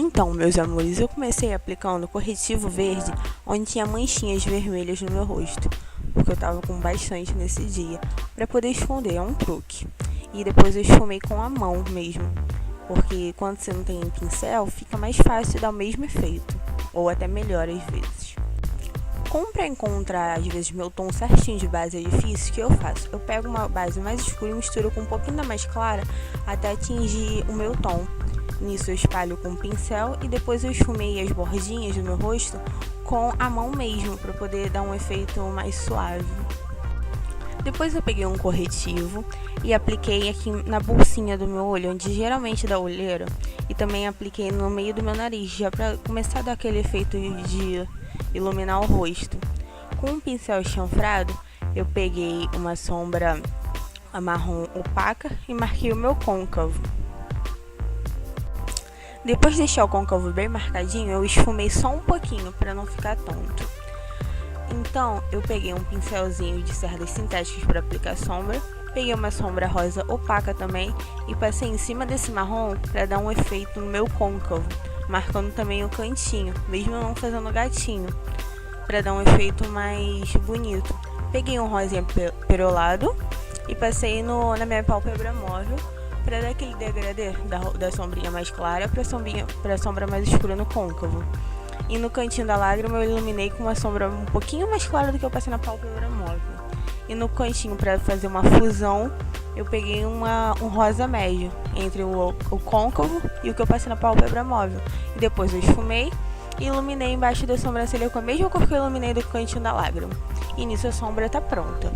Então, meus amores, eu comecei aplicando corretivo verde onde tinha manchinhas vermelhas no meu rosto, porque eu tava com bastante nesse dia, para poder esconder, é um truque. E depois eu esfumei com a mão mesmo, porque quando você não tem pincel, fica mais fácil dar o mesmo efeito, ou até melhor às vezes. Como para encontrar, às vezes, meu tom certinho de base é difícil, o que eu faço? Eu pego uma base mais escura e misturo com um pouquinho da mais clara até atingir o meu tom. Nisso eu espalho com o pincel e depois eu esfumei as bordinhas do meu rosto com a mão mesmo, para poder dar um efeito mais suave. Depois eu peguei um corretivo e apliquei aqui na bolsinha do meu olho, onde geralmente dá olheira, e também apliquei no meio do meu nariz, já para começar a dar aquele efeito de iluminar o rosto. Com um pincel chanfrado, eu peguei uma sombra marrom opaca e marquei o meu côncavo. Depois de deixar o côncavo bem marcadinho, eu esfumei só um pouquinho para não ficar tonto. Então, eu peguei um pincelzinho de cerdas sintéticas para aplicar sombra, peguei uma sombra rosa opaca também e passei em cima desse marrom para dar um efeito no meu côncavo, marcando também o cantinho, mesmo não fazendo gatinho, para dar um efeito mais bonito. Peguei um rosinha perolado e passei na minha pálpebra móvel para dar aquele degradê da sombrinha mais clara para a sombra mais escura no côncavo. E no cantinho da lágrima eu iluminei com uma sombra um pouquinho mais clara do que eu passei na pálpebra móvel. E no cantinho, para fazer uma fusão, eu peguei um rosa médio entre o côncavo e o que eu passei na pálpebra móvel. E depois eu esfumei e iluminei embaixo da sobrancelha com a mesma cor que eu iluminei do cantinho da lágrima. E nisso a sombra tá pronta.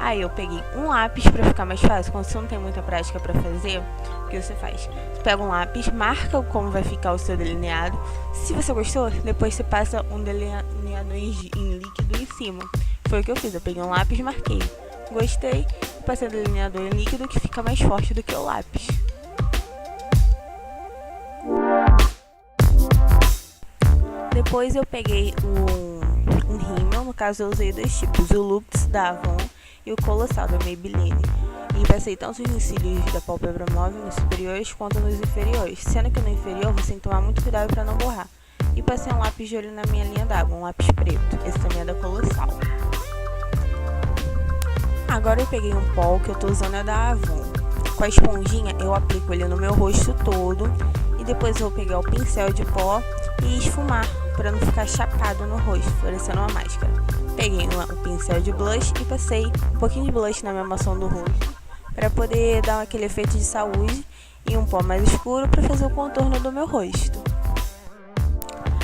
Aí eu peguei um lápis para ficar mais fácil. Quando você não tem muita prática para fazer, o que você faz? Você pega um lápis, marca como vai ficar o seu delineado. Se você gostou, depois você passa um delineador em líquido em cima. Foi o que eu fiz, eu peguei um lápis e marquei. Gostei, passei o delineador em líquido que fica mais forte do que o lápis. Depois eu peguei um rímel, no caso eu usei dois tipos, o Lux da Avon e o Colossal da Maybelline. E passei tanto nos cílios da pálpebra móvel, nos superiores, quanto nos inferiores. Sendo que no inferior você tem que tomar muito cuidado para não borrar. E passei um lápis de olho na minha linha d'água, um lápis preto. Esse também é da Colossal. Agora eu peguei um pó que eu tô usando é da Avon. Com a esponjinha eu aplico ele no meu rosto todo. E depois eu vou pegar o pincel de pó e esfumar, para não ficar chapado no rosto, parecendo uma máscara. Peguei o pincel de blush e passei um pouquinho de blush na minha maçã do rosto, para poder dar aquele efeito de saúde, e um pó mais escuro para fazer o contorno do meu rosto.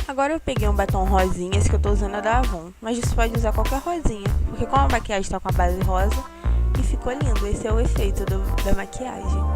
Agora eu peguei um batom rosinha, esse que eu tô usando é da Avon, mas você pode usar qualquer rosinha, porque como a maquiagem tá com a base rosa, e ficou lindo, esse é o efeito da maquiagem.